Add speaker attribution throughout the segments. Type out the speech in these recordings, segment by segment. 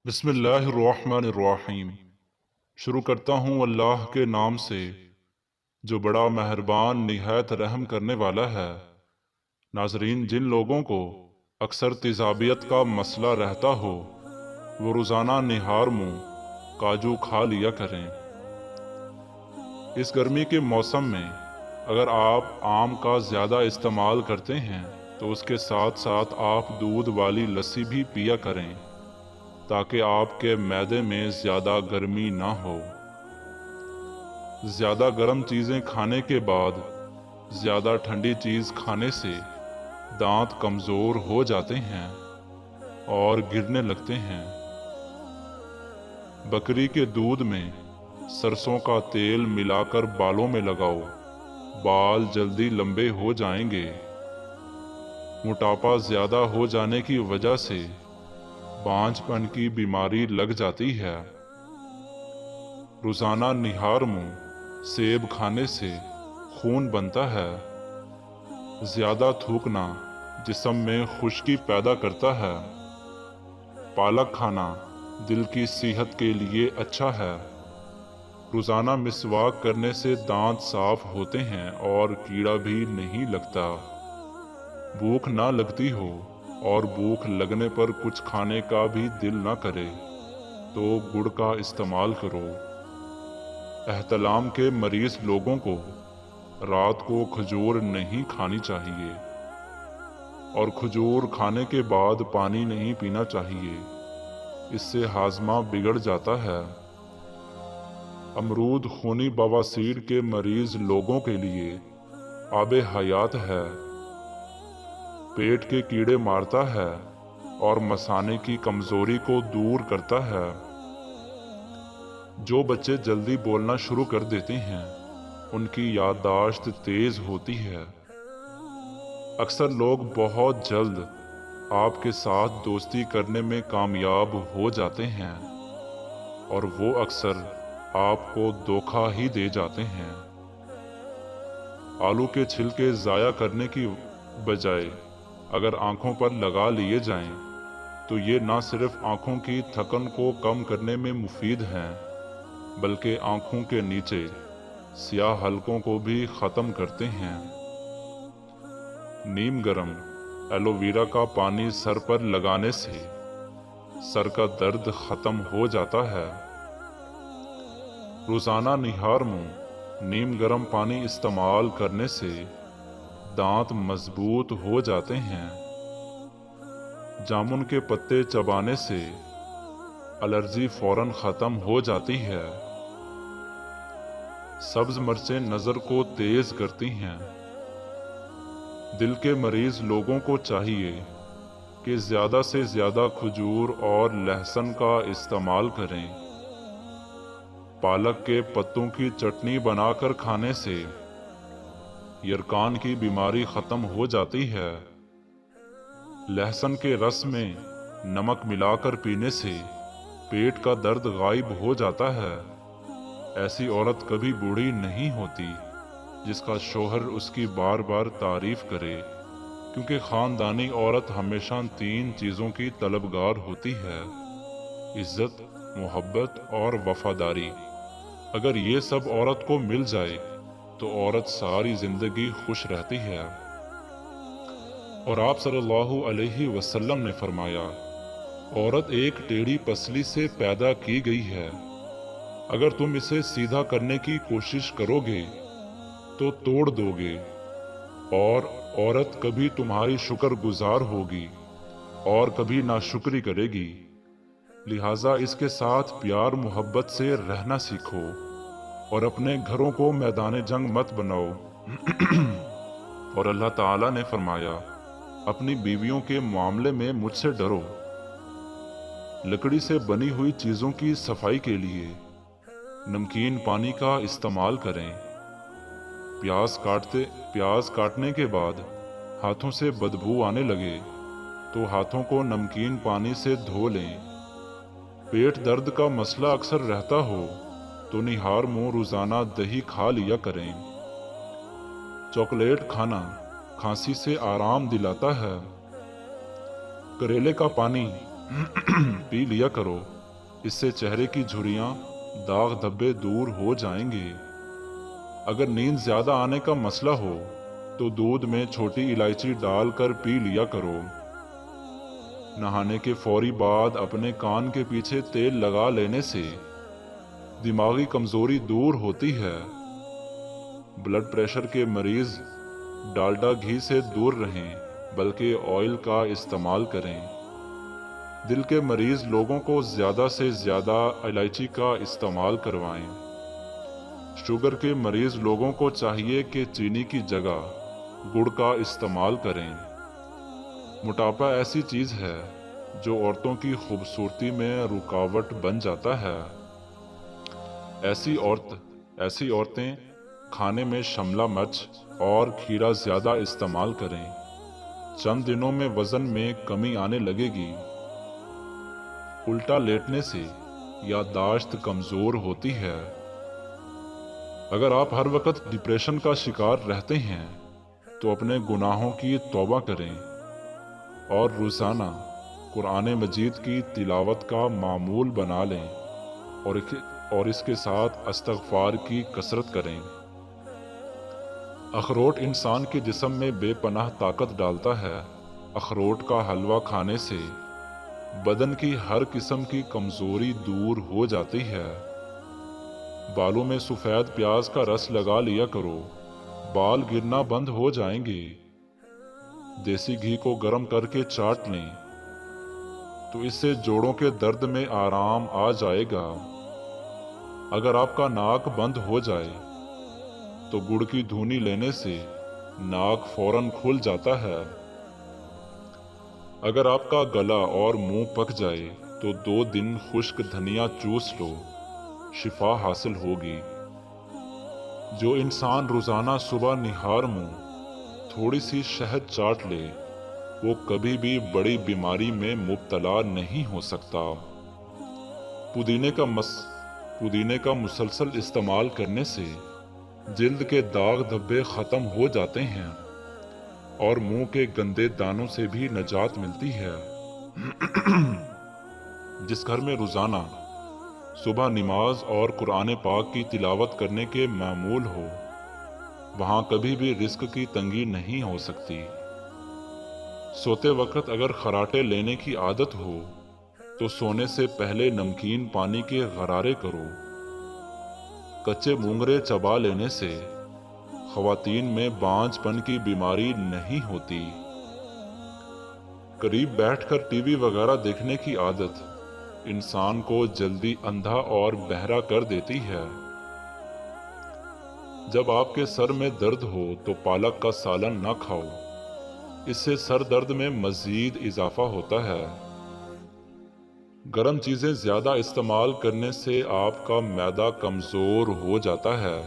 Speaker 1: बिस्मिल्लाहिर्रहमानिर्रहीम। शुरू करता हूँ अल्लाह के नाम से जो बड़ा मेहरबान निहायत रहम करने वाला है। नाजरीन, जिन लोगों को अक्सर तेज़ाबियत का मसला रहता हो वो रोज़ाना निहार मुँह काजू खा लिया करें। इस गर्मी के मौसम में अगर आप आम का ज़्यादा इस्तेमाल करते हैं तो उसके साथ साथ आप दूध वाली लस्सी भी पिया करें ताकि आपके मैदे में ज़्यादा गर्मी ना हो। ज़्यादा गर्म चीज़ें खाने के बाद ज़्यादा ठंडी चीज़ खाने से दांत कमज़ोर हो जाते हैं और गिरने लगते हैं। बकरी के दूध में सरसों का तेल मिलाकर बालों में लगाओ, बाल जल्दी लंबे हो जाएंगे। मोटापा ज़्यादा हो जाने की वजह से बांझपन की बीमारी लग जाती है। रोज़ाना निहार मुँह सेब खाने से खून बनता है। ज़्यादा थूकना जिस्म में खुश्की पैदा करता है। पालक खाना दिल की सेहत के लिए अच्छा है। रोज़ाना मिसवाक करने से दांत साफ होते हैं और कीड़ा भी नहीं लगता। भूख ना लगती हो और भूख लगने पर कुछ खाने का भी दिल ना करे तो गुड़ का इस्तेमाल करो। एहतलाम के मरीज लोगों को रात को खजूर नहीं खानी चाहिए और खजूर खाने के बाद पानी नहीं पीना चाहिए, इससे हाजमा बिगड़ जाता है। अमरूद खूनी बवासीर के मरीज लोगों के लिए आबे हयात है। पेट के कीड़े मारता है और मसाने की कमजोरी को दूर करता है। जो बच्चे जल्दी बोलना शुरू कर देते हैं उनकी याददाश्त तेज होती है। अक्सर लोग बहुत जल्द आपके साथ दोस्ती करने में कामयाब हो जाते हैं और वो अक्सर आपको धोखा ही दे जाते हैं। आलू के छिलके ज़ाया करने की बजाय अगर आंखों पर लगा लिए जाएं तो ये ना सिर्फ आंखों की थकन को कम करने में मुफीद हैं बल्कि आंखों के नीचे स्याह हलकों को भी ख़त्म करते हैं। नीम गरम एलोवेरा का पानी सर पर लगाने से सर का दर्द ख़त्म हो जाता है। रोज़ाना निहार मुँह नीम गरम पानी इस्तेमाल करने से दांत मजबूत हो जाते हैं। जामुन के पत्ते चबाने से एलर्जी फौरन ख़त्म हो जाती है। सब्ज मिर्चें नज़र को तेज करती हैं। दिल के मरीज लोगों को चाहिए कि ज़्यादा से ज़्यादा खजूर और लहसुन का इस्तेमाल करें। पालक के पत्तों की चटनी बनाकर खाने से यरकान की बीमारी ख़त्म हो जाती है। लहसुन के रस में नमक मिलाकर पीने से पेट का दर्द गायब हो जाता है। ऐसी औरत कभी बूढ़ी नहीं होती जिसका शौहर उसकी बार बार तारीफ करे, क्योंकि ख़ानदानी औरत हमेशा 3 चीज़ों की तलबगार होती है: इज़्ज़त, मोहब्बत और वफादारी। अगर ये सब औरत को मिल जाए तो औरत सारी ज़िंदगी खुश रहती है। और आप सल्लल्लाहु अलैहि वसल्लम ने फरमाया, औरत एक टेढ़ी पसली से पैदा की गई है। अगर तुम इसे सीधा करने की कोशिश करोगे तो तोड़ दोगे, और औरत कभी तुम्हारी शुक्रगुजार होगी और कभी नाशुक्री करेगी। लिहाजा इसके साथ प्यार मोहब्बत से रहना सीखो और अपने घरों को मैदान जंग मत बनाओ। और अल्लाह ताला ने फरमाया, अपनी बीवियों के मामले में मुझसे डरो। लकड़ी से बनी हुई चीज़ों की सफाई के लिए नमकीन पानी का इस्तेमाल करें। प्याज काटने के बाद हाथों से बदबू आने लगे तो हाथों को नमकीन पानी से धो लें। पेट दर्द का मसला अक्सर रहता हो तो निहार मुँह रोज़ाना दही खा लिया करें। चॉकलेट खाना खांसी से आराम दिलाता है। करेले का पानी पी लिया करो, इससे चेहरे की झुर्रियाँ, दाग धब्बे दूर हो जाएंगे। अगर नींद ज़्यादा आने का मसला हो तो दूध में छोटी इलायची डालकर पी लिया करो। नहाने के फौरी बाद अपने कान के पीछे तेल लगा लेने से दिमागी कमज़ोरी दूर होती है। ब्लड प्रेशर के मरीज़ डालडा घी से दूर रहें, बल्कि ऑयल का इस्तेमाल करें। दिल के मरीज़ लोगों को ज़्यादा से ज़्यादा इलायची का इस्तेमाल करवाएं। शुगर के मरीज़ लोगों को चाहिए कि चीनी की जगह गुड़ का इस्तेमाल करें। मोटापा ऐसी चीज़ है जो औरतों की खूबसूरती में रुकावट बन जाता है। ऐसी औरतें खाने में शिमला मिर्च और खीरा ज़्यादा इस्तेमाल करें। चंद दिनों में वज़न में कमी आने लगेगी। उल्टा लेटने से याददाश्त कमज़ोर होती है। अगर आप हर वक्त डिप्रेशन का शिकार रहते हैं तो अपने गुनाहों की तौबा करें और रोज़ाना कुरान मजीद की तिलावत का मामूल बना लें और इसके साथ इस्तग़फ़ार की कसरत करें। अखरोट इंसान के जिस्म में बेपनाह ताकत डालता है। अखरोट का हलवा खाने से बदन की हर किस्म की कमज़ोरी दूर हो जाती है। बालों में सफ़ेद प्याज का रस लगा लिया करो, बाल गिरना बंद हो जाएंगे। देसी घी को गर्म करके चाट लें तो इससे जोड़ों के दर्द में आराम आ जाएगा। अगर आपका नाक बंद हो जाए तो गुड़ की धूनी लेने से नाक फौरन खुल जाता है। अगर आपका गला और मुंह पक जाए तो 2 दिन खुश्क धनिया चूस लो, शिफा हासिल होगी। जो इंसान रोज़ाना सुबह निहार मुंह थोड़ी सी शहद चाट ले वो कभी भी बड़ी बीमारी में मुब्तला नहीं हो सकता। पुदीने का मुसलसल इस्तेमाल करने से जिल्द के दाग धब्बे ख़त्म हो जाते हैं और मुंह के गंदे दानों से भी निजात मिलती है। जिस घर में रोज़ाना सुबह नमाज और कुरान पाक की तिलावत करने के मामूल हो, वहाँ कभी भी रिस्क की तंगी नहीं हो सकती। सोते वक्त अगर खराटे लेने की आदत हो तो सोने से पहले नमकीन पानी के गरारे करो। कच्चे मूंगरे चबा लेने से ख़वातीन में बांझपन की बीमारी नहीं होती। करीब बैठकर टीवी वगैरह देखने की आदत इंसान को जल्दी अंधा और बहरा कर देती है। जब आपके सर में दर्द हो तो पालक का सालन न खाओ, इससे सर दर्द में मज़ीद इजाफा होता है। गर्म चीज़ें ज़्यादा इस्तेमाल करने से आपका मैदा कमज़ोर हो जाता है।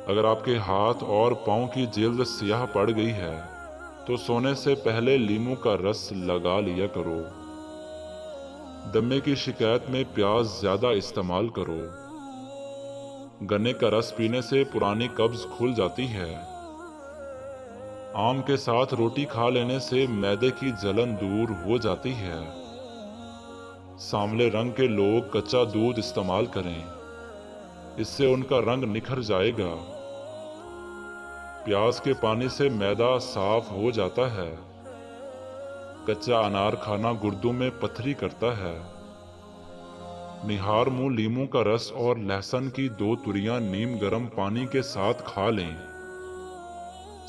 Speaker 1: अगर आपके हाथ और पाँव की जिल्द स्याह पड़ गई है तो सोने से पहले नींबू का रस लगा लिया करो। दमे की शिकायत में प्याज ज़्यादा इस्तेमाल करो। गन्ने का रस पीने से पुरानी कब्ज़ खुल जाती है। आम के साथ रोटी खा लेने से मैदे की जलन दूर हो जाती है। सांवले रंग के लोग कच्चा दूध इस्तेमाल करें, इससे उनका रंग निखर जाएगा। प्याज के पानी से मैदा साफ हो जाता है। कच्चा अनार खाना गुर्दों में पथरी करता है। निहार मुंह नींबू का रस और लहसुन की 2 तुरियां नीम गर्म पानी के साथ खा लें।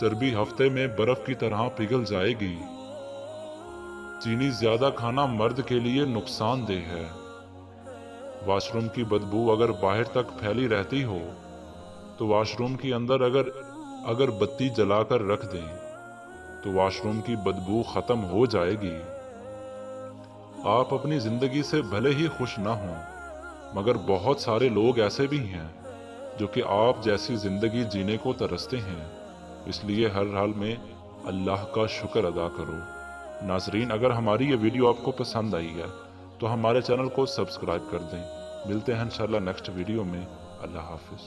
Speaker 1: चर्बी हफ्ते में बर्फ की तरह पिघल जाएगी। चीनी ज्यादा खाना मर्द के लिए नुकसानदेह है। वॉशरूम की बदबू अगर बाहर तक फैली रहती हो तो वॉशरूम के अंदर अगर बत्ती जलाकर रख दें तो वॉशरूम की बदबू खत्म हो जाएगी। आप अपनी जिंदगी से भले ही खुश ना हों, मगर बहुत सारे लोग ऐसे भी हैं जो कि आप जैसी जिंदगी जीने को तरसते हैं। इसलिए हर हाल में अल्लाह का शुक्र अदा करो। नाज़रीन, अगर हमारी ये वीडियो आपको पसंद आई है तो हमारे चैनल को सब्सक्राइब कर दें। मिलते हैं इंशाल्लाह नेक्स्ट वीडियो में। अल्लाह हाफिज़।